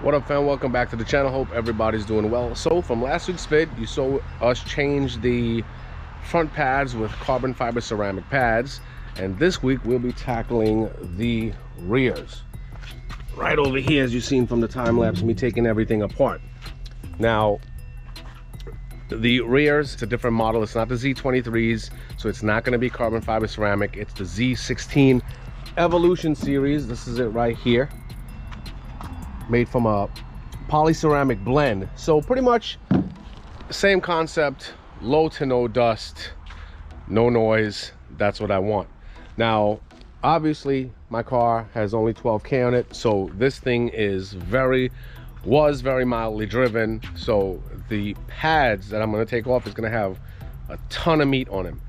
What up, fam? Welcome back to the channel. Hope everybody's doing well. So from last week's vid, you saw us change the front pads with carbon fiber ceramic pads, and this week we'll be tackling the rears. Right over here, as you've seen from the time lapse, me taking everything apart. Now, the rears, it's a different model. It's not the Z23s, so it's not going to be carbon fiber ceramic. It's the Z16 Evolution series. This is it right here, made from a polyceramic blend. So pretty much same concept, low to no dust, no noise. That's what I want. Now, obviously my car has only 12K on it, so this thing was very mildly driven. So the pads that I'm going to take off is going to have a ton of meat on them.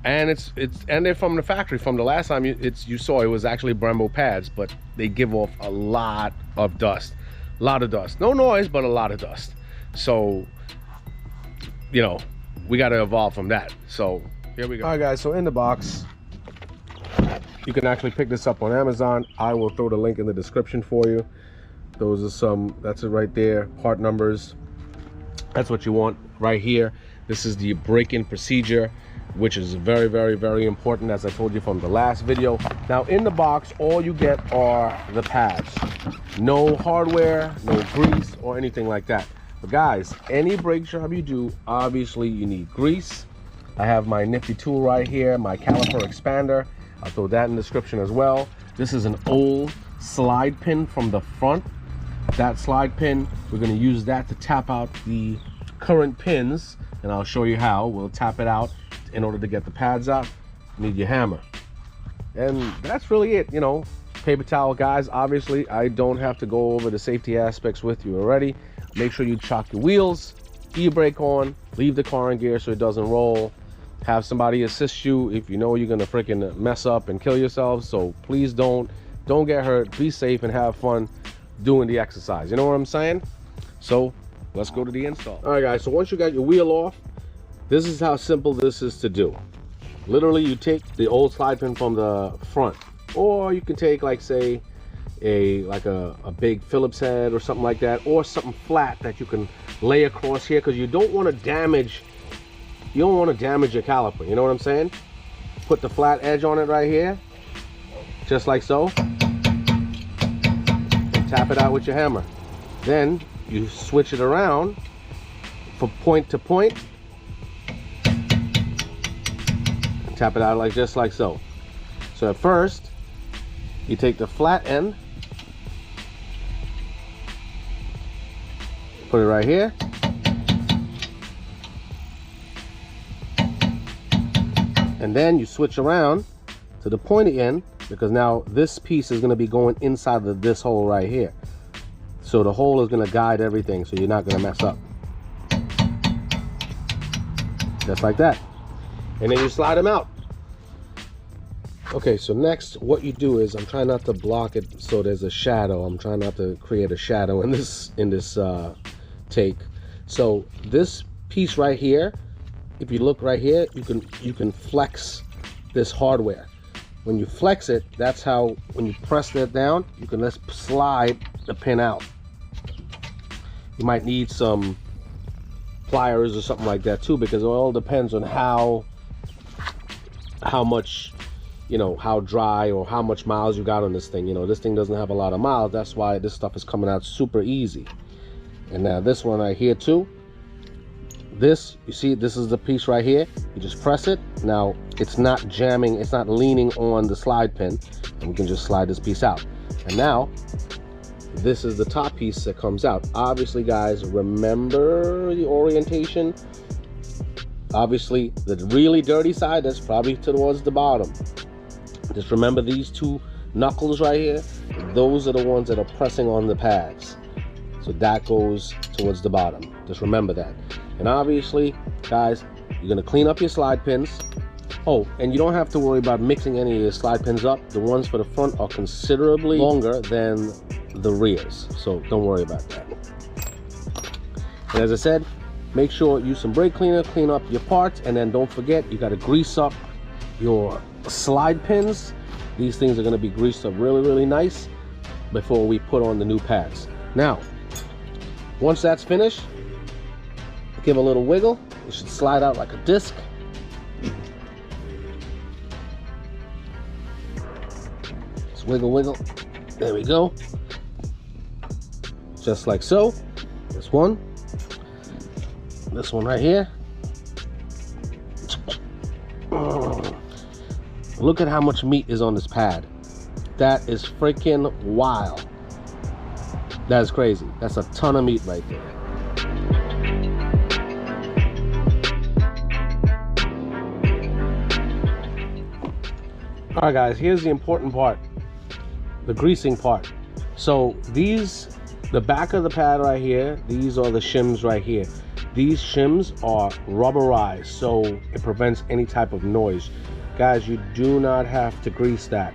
And they're from the factory. From the last time you saw, it was actually Brembo pads, but they give off a lot of dust. A lot of dust. No noise, but a lot of dust. So, you know, we got to evolve from that. So here we go. All right, guys, so in the box, you can actually pick this up on Amazon. I will throw the link in the description for you. Those are that's it right there, part numbers. That's what you want right here. This is the break-in procedure, which is very, very, very important, as I told you from the last video. Now, in the box, all you get are the pads. No hardware, no grease, or anything like that. But guys, any brake job you do, obviously you need grease. I have my nifty tool right here, my caliper expander. I'll throw that in the description as well. This is an old slide pin from the front. That slide pin, we're going to use that to tap out the current pins, and I'll show you how. We'll tap it out. In order to get the pads out, you need your hammer. And that's really it, you know. Paper towel, guys. Obviously, I don't have to go over the safety aspects with you already. Make sure you chock your wheels, e-brake on, leave the car in gear so it doesn't roll. Have somebody assist you if you know you're gonna freaking mess up and kill yourself. So please don't get hurt. Be safe and have fun doing the exercise. You know what I'm saying? So let's go to the install. All right, guys, so once you got your wheel off, this is how simple this is to do. Literally, you take the old slide pin from the front, or you can take, like, say, a big Phillips head or something like that, or something flat that you can lay across here, because you don't want to damage your caliper. You know what I'm saying? Put the flat edge on it right here, just like so, and tap it out with your hammer. Then you switch it around from point to point. Tap it out just like so. So at first, you take the flat end, put it right here, and then you switch around to the pointy end, because now this piece is going to be going inside of this hole right here. So the hole is going to guide everything, so you're not going to mess up. Just like that. And then you slide them out. Okay, so next what you do is, I'm trying not to block it so there's a shadow. I'm trying not to create a shadow in this take. So this piece right here, if you look right here, you can flex this hardware. When you flex it, that's how, when you press that down, you can just slide the pin out. You might need some pliers or something like that too, because it all depends on how much, you know, how dry or how much miles you got on this thing. You know, this thing doesn't have a lot of miles. That's why this stuff is coming out super easy. And now this one right here too, this, you see, this is the piece right here. You just press it. Now it's not jamming, it's not leaning on the slide pin, and we can just slide this piece out. And now this is the top piece that comes out. Obviously, guys, remember the orientation. Obviously, the really dirty side, that's probably towards the bottom. Just remember these two knuckles right here, those are the ones that are pressing on the pads. So that goes towards the bottom. Just remember that. And obviously, guys, you're gonna clean up your slide pins. Oh, and you don't have to worry about mixing any of your slide pins up. The ones for the front are considerably longer than the rears, so don't worry about that. And as I said, make sure you use some brake cleaner, clean up your parts, and then don't forget, you got to grease up your slide pins. These things are going to be greased up really, really nice before we put on the new pads. Now, once that's finished, give a little wiggle. It should slide out like a disc. Just wiggle, wiggle. There we go. Just like so. This one right here. Look at how much meat is on this pad. That is freaking wild. That is crazy. That's a ton of meat right there. All right, guys, here's the important part, the greasing part. So the back of the pad right here, these are the shims right here. These shims are rubberized, so it prevents any type of noise. Guys, you do not have to grease that.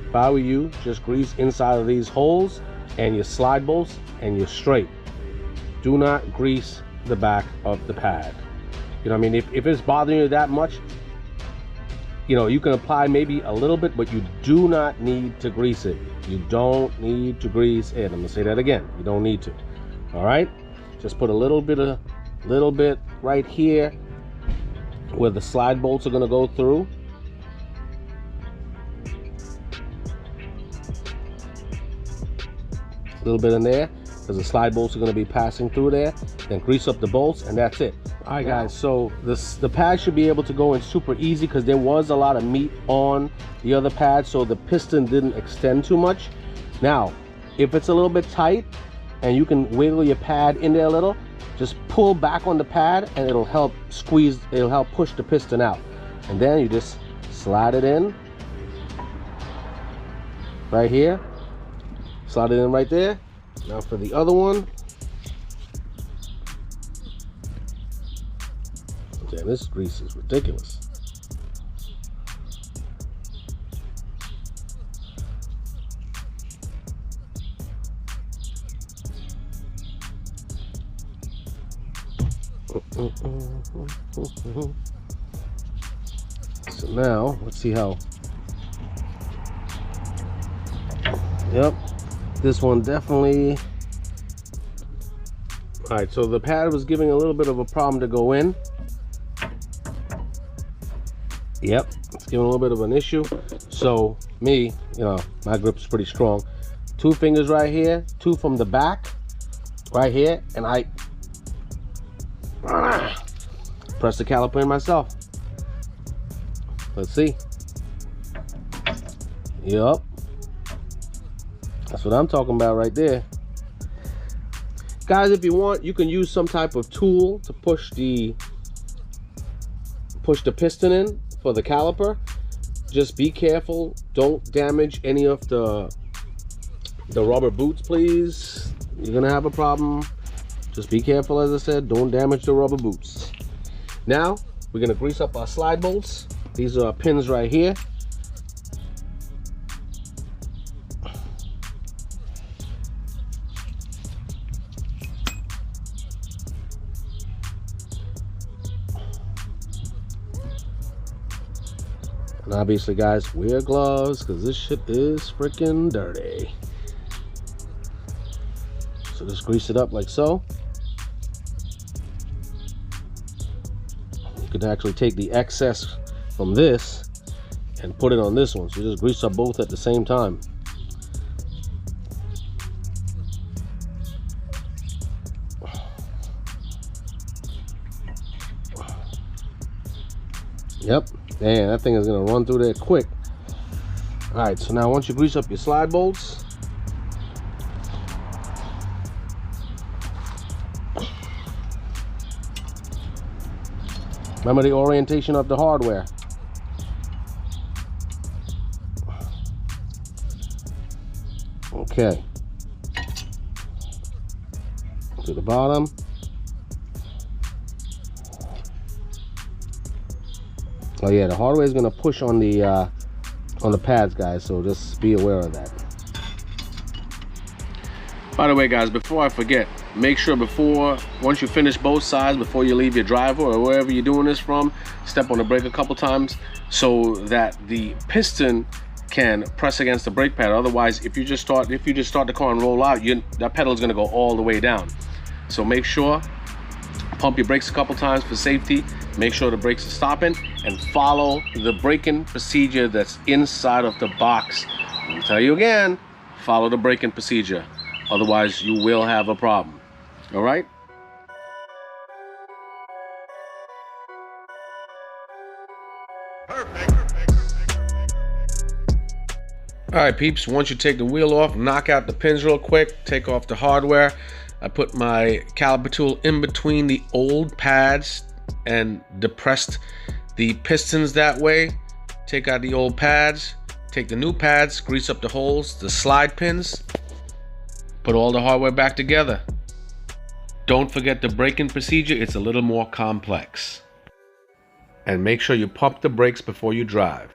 If I were you, just grease inside of these holes and your slide bolts and you're straight. Do not grease the back of the pad. You know what I mean? If it's bothering you that much, you know, you can apply maybe a little bit, but you do not need to grease it. You don't need to grease it. I'm gonna say that again. You don't need to. All right? Just put a little bit right here where the slide bolts are gonna go through. A little bit in there, because the slide bolts are gonna be passing through there. Then grease up the bolts, and that's it. All right, guys, so the pad should be able to go in super easy because there was a lot of meat on the other pad, so the piston didn't extend too much. Now, if it's a little bit tight and you can wiggle your pad in there a little, just pull back on the pad and it'll help squeeze, it'll help push the piston out. And then you just slide it in right here, slide it in right there. Now for the other one, damn, this grease is ridiculous. So now, let's see how. Yep, this one definitely. All right, so the pad was giving a little bit of a problem to go in. Yep, it's giving a little bit of an issue. So me, you know, my grip's pretty strong. 2 fingers right here, 2 from the back, right here, and I press the caliper in myself. Let's see. Yep, that's what I'm talking about right there. Guys, if you want, you can use some type of tool to push the piston in for the caliper. Just be careful, don't damage any of the rubber boots, please. You're gonna have a problem. Just be careful, as I said, don't damage the rubber boots. Now we're gonna grease up our slide bolts. These are our pins right here. And obviously, guys, wear gloves because this shit is freaking dirty. So just grease it up like so. You can actually take the excess from this and put it on this one. So you just grease up both at the same time. Yep. Man, that thing is gonna run through there quick. All right, so now once you grease up your slide bolts, remember the orientation of the hardware. Okay. To the bottom. Oh yeah, the hardware is gonna push on the pads, guys, so just be aware of that. By the way, guys, before I forget, make sure once you finish both sides, before you leave your driveway or wherever you're doing this from, step on the brake a couple times so that the piston can press against the brake pad. Otherwise, if you just start the car and roll out, that pedal is going to go all the way down. So make sure, pump your brakes a couple times for safety. Make sure the brakes are stopping, and follow the braking procedure that's inside of the box. I'll tell you again, follow the braking procedure. Otherwise, you will have a problem. All right? All right, peeps, once you take the wheel off, knock out the pins real quick, take off the hardware. I put my caliper tool in between the old pads and depressed the pistons that way. Take out the old pads, take the new pads, grease up the holes, the slide pins, put all the hardware back together. Don't forget the braking procedure, it's a little more complex. And make sure you pump the brakes before you drive.